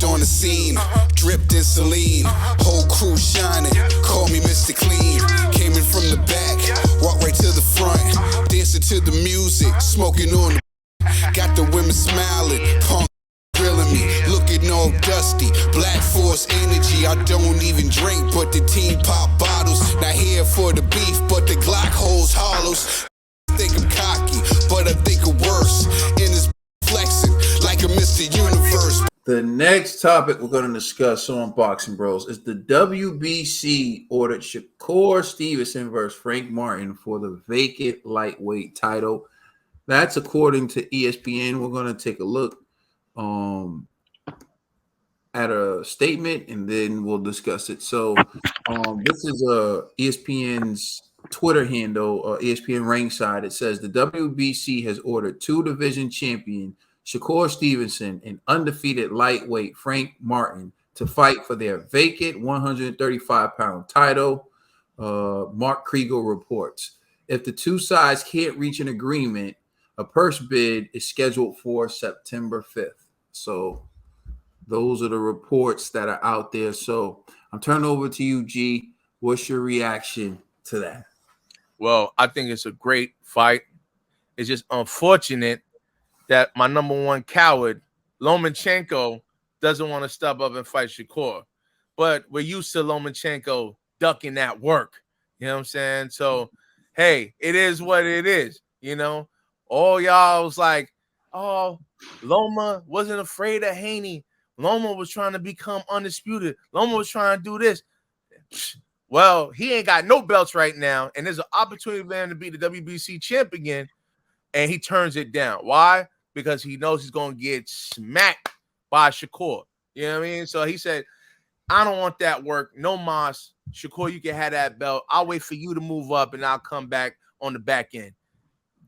Stepped on the scene, dripped in saline. Whole crew shining, call me Mr. Clean. Came in from the back, walked right to the front. Dancing to the music, smoking on the. Got the women smiling, punk grilling me, looking all dusty. Black Force energy, I don't even drink, but the team pop bottles. Not here for the beef, but the Glock holds hollows. Think I'm cocky, but I think I'm worse. In this flexing like a Mr. Universe. The next topic we're going to discuss on Boxing Bros is the WBC ordered Shakur Stevenson versus Frank Martin for the vacant lightweight title. That's according to ESPN. We're going to take a look at a statement and then we'll discuss it. So this is ESPN's Twitter handle, ESPN Ringside. It says the WBC has ordered two division champion Shakur Stevenson and undefeated lightweight Frank Martin to fight for their vacant 135-pound title, Mark Kriegel reports. If the two sides can't reach an agreement, a purse bid is scheduled for September 5th. So those are the reports that are out there. So I'm turning over to you, G. What's your reaction to that? Well, I think it's a great fight. It's just unfortunate that my number one coward, Lomachenko, doesn't want to step up and fight Shakur. But we're used to Lomachenko ducking that work. You know what I'm saying? So, hey, it is what it is. You know, all y'all was like, oh, Loma wasn't afraid of Haney. Loma was trying to become undisputed. Loma was trying to do this. Well, he ain't got no belts right now, and there's an opportunity for him to be the WBC champ again, and he turns it down. Why? Because he knows he's going to get smacked by Shakur. You know what I mean? So he said, I don't want that work. No mas. Shakur, you can have that belt. I'll wait for you to move up, and I'll come back on the back end.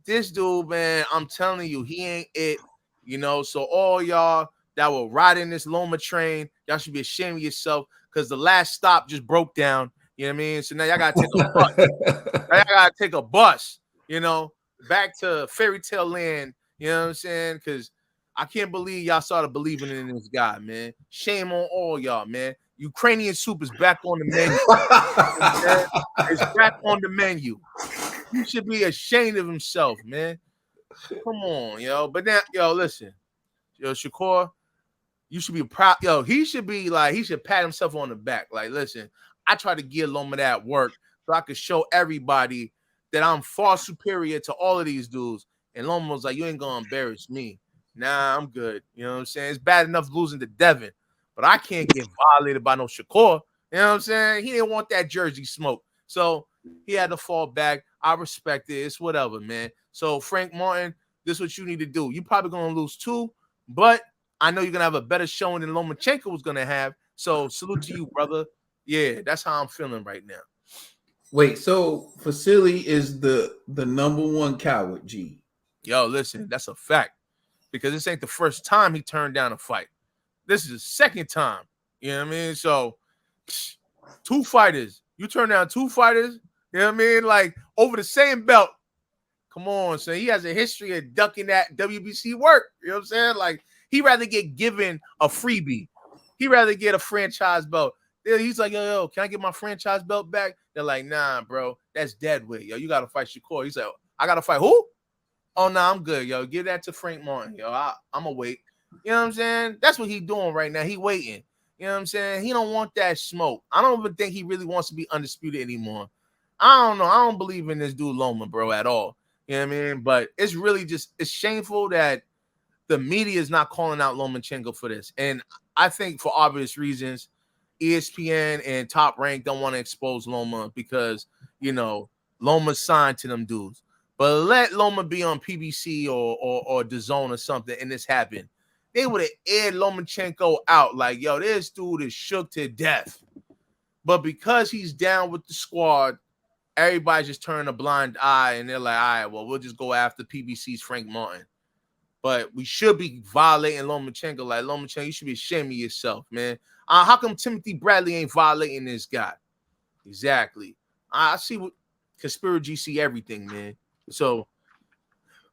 This dude, man, I'm telling you, he ain't it. You know, so all y'all that were riding this Loma train, y'all should be ashamed of yourself because the last stop just broke down. You know what I mean? So now y'all got to take a bus. Now y'all got to take a bus, you know, back to fairy tale land. You know what I'm saying? Because I can't believe y'all started believing in this guy, man. Shame on all y'all, man. Ukrainian soup is back on the menu. It's back on the menu. He should be ashamed of himself, man. Come on, yo. But now, yo, listen. Yo, Shakur, you should be proud. Yo, he should be like, he should pat himself on the back. Like, listen, I try to give Loma that work so I could show everybody that I'm far superior to all of these dudes. And Loma was like, you ain't gonna embarrass me. Nah, I'm good. You know what I'm saying? It's bad enough losing to Devin, but I can't get violated by no Shakur. You know what I'm saying? He didn't want that jersey smoke. So he had to fall back. I respect it. It's whatever, man. So Frank Martin, this is what you need to do. You're probably gonna lose two, but I know you're gonna have a better showing than Lomachenko was gonna have. So salute to you, brother. Yeah, that's how I'm feeling right now. Wait, so Vasyl is the number one coward, G. Yo, listen, that's a fact. Because this ain't the first time he turned down a fight. This is the second time. You know what I mean? So, two fighters. You turn down two fighters, you know what I mean? Like, over the same belt. Come on, so he has a history of ducking that WBC work. You know what I'm saying? Like, he'd rather get given a freebie. He'd rather get a franchise belt. He's like, yo, can I get my franchise belt back? They're like, nah, bro, that's dead weight. Yo, you got to fight Shakur. He's like, I got to fight who? Oh, no, I'm good, yo. Give that to Frank Martin, yo. I'm going to wait. You know what I'm saying? That's what he's doing right now. He waiting. You know what I'm saying? He don't want that smoke. I don't even think he really wants to be undisputed anymore. I don't know. I don't believe in this dude Loma, bro, at all. You know what I mean? But it's really just, it's shameful that the media is not calling out Lomachenko for this. And I think for obvious reasons, ESPN and Top Rank don't want to expose Loma because, you know, Loma's signed to them dudes. But let Loma be on PBC or DAZN or something and this happened. They would have aired Lomachenko out like, yo, this dude is shook to death. But because he's down with the squad, everybody's just turning a blind eye and they're like, all right, well, we'll just go after PBC's Frank Martin. But we should be violating Lomachenko. Like, Lomachenko, you should be ashamed of yourself, man. How come Timothy Bradley ain't violating this guy? Exactly. I see what conspiracy see everything, man. So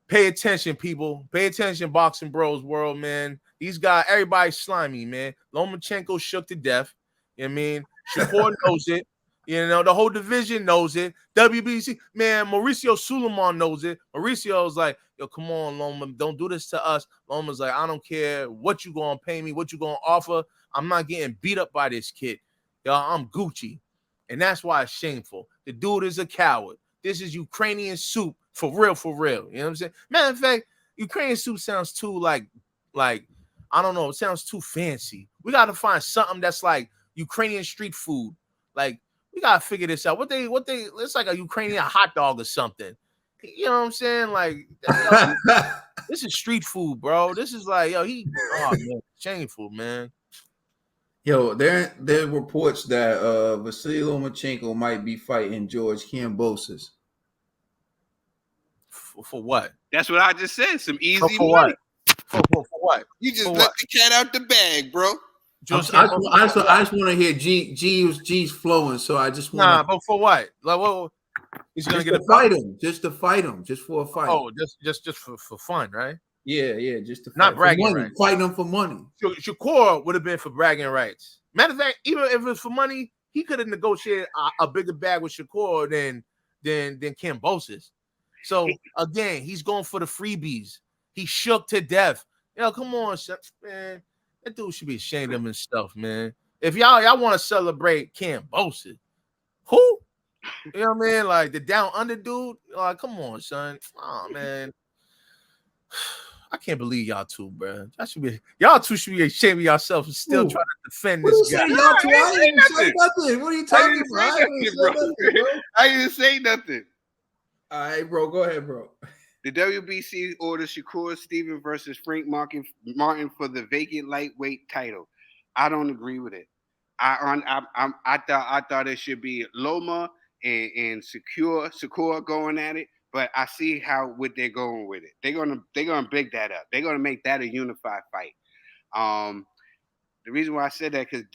pay attention, people. Pay attention, Boxing Bros world, man. These guys, everybody's slimy, man. Lomachenko shook to death. You know what I mean? Shakur knows it. You know, the whole division knows it. WBC, man, Mauricio Suleiman knows it. Mauricio's like, yo, come on, Loma, don't do this to us. Loma's like, I don't care what you gonna pay me, what you gonna offer. I'm not getting beat up by this kid. Yo, I'm Gucci. And that's why it's shameful. The dude is a coward. This is Ukrainian soup for real, for real. You know what I'm saying? Matter of fact, Ukrainian soup sounds too like I don't know, it sounds too fancy. We gotta find something that's like Ukrainian street food. Like, we gotta figure this out. What they it's like a Ukrainian hot dog or something. You know what I'm saying? Like, yo, this is street food, bro. This is like, yo, man, shameful, man. Yo, there are reports that Vasyl Lomachenko might be fighting George Kambosos. For what? That's what I just said. Some easy for money. What? For what? You just For let what? the cat out the bag, bro. I just want to hear G's flowing, so I just want but for what? Like, what? He's gonna get a fight him, just to fight him, just for a fight. Oh, just for fun, right? Yeah, just to fight. Not bragging money. Rights. Fighting him for money. Shakur would have been for bragging rights. Matter of fact, even if it was for money, he could have negotiated a bigger bag with Shakur than Kambosos. So again, he's going for the freebies. He shook to death. Yo, come on, man. That dude should be ashamed of himself, man. If y'all want to celebrate Kambosos, who? You know what I mean? Like the down under dude. Like, come on, son. Oh man. I can't believe y'all two, bro. Y'all two should be ashamed of yourselves and still trying to defend this guy. Y'all two, I didn't say nothing. What are you talking about? I didn't say nothing. All right, bro. Go ahead, bro. The WBC Order Shakur Stevenson versus Frank Martin for the vacant lightweight title. I don't agree with it. I thought it should be Loma and Shakur going at it. But I see what they're going with it. They're gonna big that up. They're gonna make that a unified fight. The reason why I said that because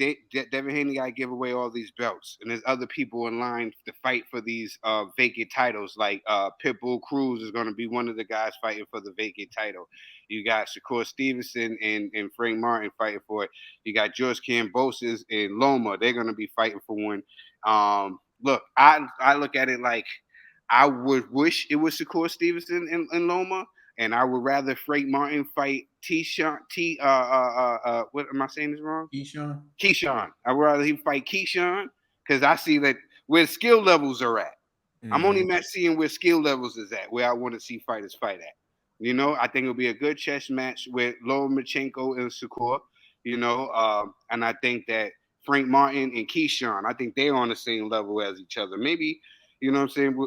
Devin Haney got to give away all these belts, and there's other people in line to fight for these vacant titles. Like Pitbull Cruz is going to be one of the guys fighting for the vacant title. You got Shakur Stevenson and Frank Martin fighting for it. You got George Kambosos and Loma. They're going to be fighting for one. Look, I look at it like. I would wish it was Shakur Stevenson and Loma, and I would rather Frank Martin fight what am I saying this wrong? Keyshawn. I would rather he fight Keyshawn because I see that where skill levels are at. Mm-hmm. I'm only not seeing where skill levels is at, where I want to see fighters fight at. You know, I think it'll be a good chess match with Lomachenko and Shakur, you know, and I think that Frank Martin and Keyshawn, I think they're on the same level as each other. Maybe, you know what I'm saying?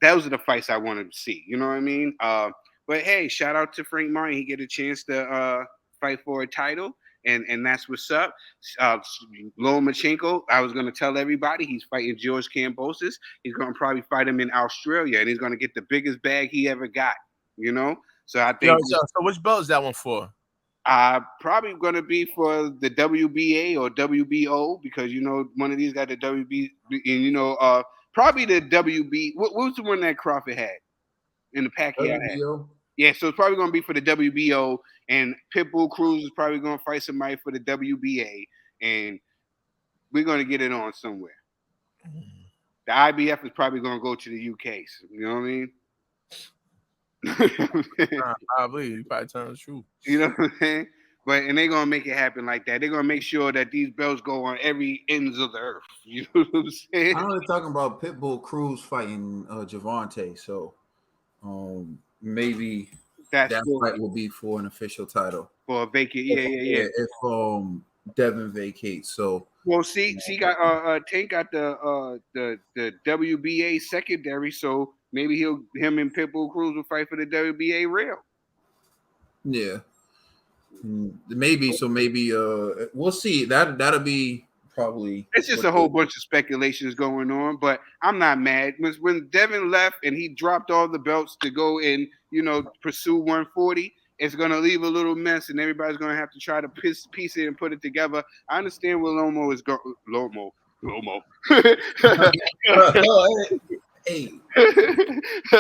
Those are the fights I wanted to see. You know what I mean? But hey, shout out to Frank Martin. He get a chance to fight for a title, and that's what's up. Lomachenko, I was going to tell everybody he's fighting George Kambosos. He's going to probably fight him in Australia, and he's going to get the biggest bag he ever got. You know? So I think. So which belt is that one for? Probably going to be for the WBA or WBO because you know one of these got the WB, and you know. Probably the WB. What was the one that Crawford had in the pack he had? Yeah, so it's probably going to be for the WBO, and Pitbull Cruz is probably going to fight somebody for the WBA, and we're going to get it on somewhere. The IBF is probably going to go to the UK. You know what I mean? Probably. You probably telling the truth. You know what I'm saying? And they're going to make it happen like that. They're going to make sure that these belts go on every ends of the earth. You know what I'm saying? I'm only talking about Pitbull Cruz fighting Javante. So maybe that fight will be for an official title. For a vacant, yeah. If Devin vacates. So well, see, got Tank got the WBA secondary, so maybe him and Pitbull Cruz will fight for the WBA rail. Yeah. Maybe we'll see. That'll be probably. It's just a whole bunch of speculations going on, but I'm not mad. When Devin left and he dropped all the belts to go and pursue 140, it's gonna leave a little mess, and everybody's gonna have to try to piece it and put it together. I understand where Lomo is going. Lomo. Hey,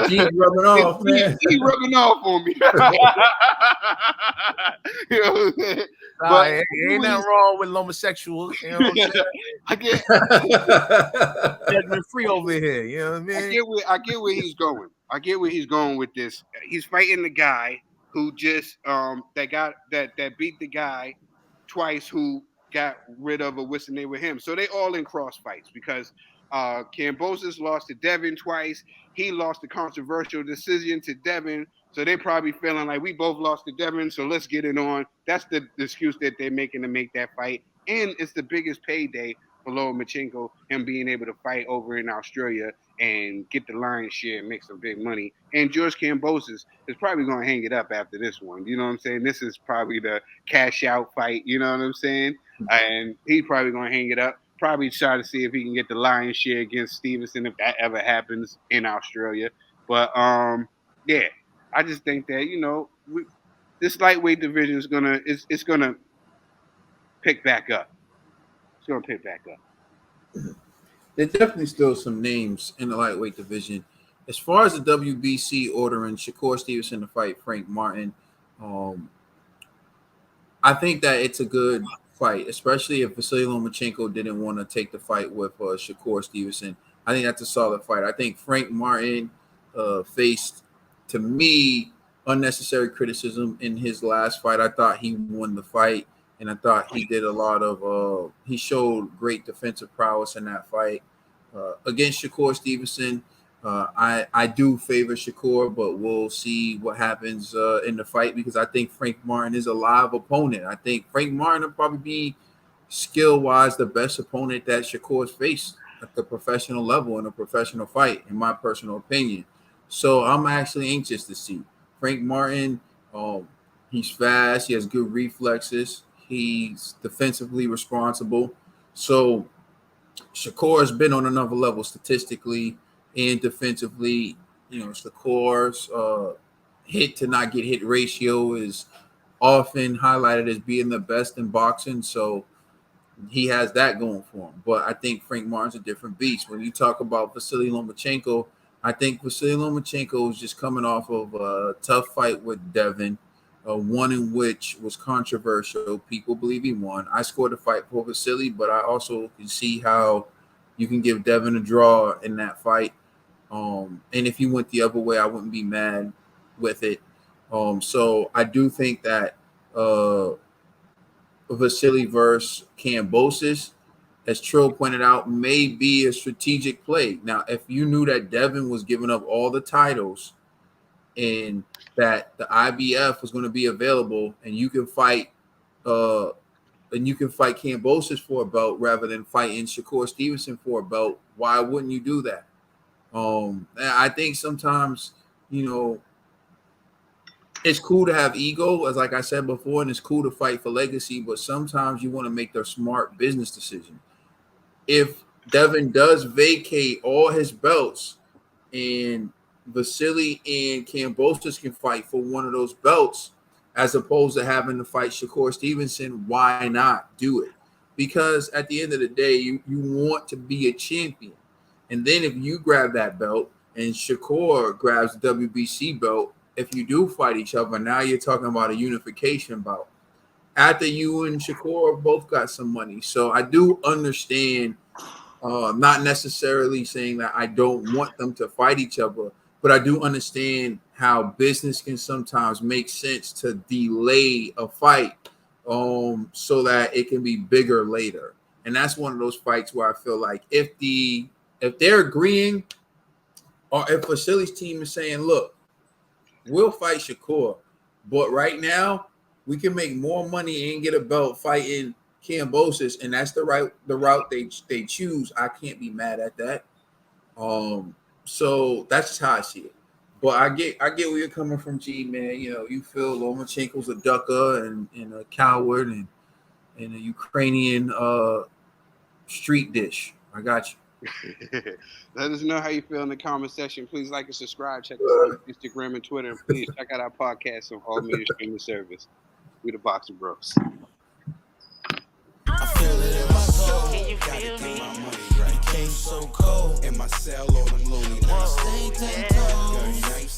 G rubbing off, man. He rubbing off on me. You know what I'm saying? But ain't nothing wrong with homosexuals. You know what I'm saying? I get Judgment free over here. You know what I mean? I get where he's going. I get where he's going with this. He's fighting the guy who just that beat the guy twice who got rid of a what's the name with him. So they all in cross fights because Kambosos lost to Devin twice. He lost the controversial decision to Devin. So they probably feeling like we both lost to Devin, so let's get it on. That's the excuse that they're making to make that fight. And it's the biggest payday for Lomachenko, him being able to fight over in Australia and get the lion's share and make some big money. And George Kambosos is probably going to hang it up after this one. You know what I'm saying? This is probably the cash out fight. You know what I'm saying? And he's probably going to hang it up. Probably try to see if he can get the lion's share against Stevenson if that ever happens in Australia. But yeah, I just think that this lightweight division is gonna pick back up. It's gonna pick back up. There's definitely still some names in the lightweight division. As far as the WBC ordering Shakur Stevenson to fight Frank Martin, I think that it's a good fight, especially if Vasyl Lomachenko didn't want to take the fight with Shakur Stevenson. I think that's a solid fight. I think Frank Martin faced, to me, unnecessary criticism in his last fight. I thought he won the fight, and I thought he did a lot of he showed great defensive prowess in that fight. Against Shakur Stevenson, I do favor Shakur, but we'll see what happens in the fight because I think Frank Martin is a live opponent. I think Frank Martin will probably be skill-wise the best opponent that Shakur's faced at the professional level in a professional fight, in my personal opinion. So I'm actually anxious to see. Frank Martin, he's fast. He has good reflexes. He's defensively responsible. So Shakur has been on another level statistically and defensively. Shakur's hit to not get hit ratio is often highlighted as being the best in boxing. So he has that going for him. But I think Frank Martin's a different beast. When you talk about Vasyl Lomachenko, I think Vasyl Lomachenko is just coming off of a tough fight with Devin, one in which was controversial. People believe he won. I scored the fight for Vasyl, but I also can see how you can give Devin a draw in that fight. And if he went the other way, I wouldn't be mad with it. So I do think that Vasyl versus Kambosos, as Trill pointed out, may be a strategic play. Now, if you knew that Devin was giving up all the titles and that the IBF was going to be available and you can fight Kambosos for a belt rather than fighting Shakur Stevenson for a belt, why wouldn't you do that? I think sometimes, it's cool to have ego, as like I said before, and it's cool to fight for legacy, but sometimes you want to make the smart business decision. If Devin does vacate all his belts and Vasyl and Kambosos can fight for one of those belts, as opposed to having to fight Shakur Stevenson, why not do it? Because at the end of the day, you want to be a champion. And then if you grab that belt and Shakur grabs the WBC belt, if you do fight each other, now you're talking about a unification bout. After you and Shakur both got some money. So I do understand, not necessarily saying that I don't want them to fight each other, but I do understand how business can sometimes make sense to delay a fight so that it can be bigger later. And that's one of those fights where I feel like if they're agreeing, or if Vasyl's team is saying, look, we'll fight Shakur, but right now we can make more money and get a belt fighting Kambosos, and that's the route they choose. I can't be mad at that. So that's just how I see it. But I get where you're coming from, G, man. You feel Lomachenko's a ducker and a coward and a Ukrainian street dish. I got you. Let us know how you feel in the comment section. Please like and subscribe. Check us out on Instagram and Twitter. And please check out our podcast on all major streaming service. We the Boxing Bros. I feel it in my soul. Can you feel me? Game so cold. In my cell, all them loony nights. Stay 10 toes.